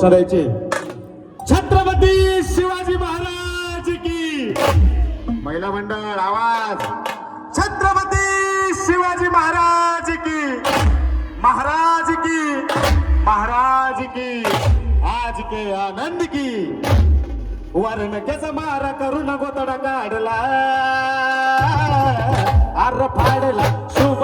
करायचे छत्रपती शिवाजी महाराज की महिला मंडळ आवाज छत्रपती शिवाजी महाराज की महाराज की महाराज की आज के आनंद की वरणक्याचा मारा करून गोतडा काढला आर फाडला शुभ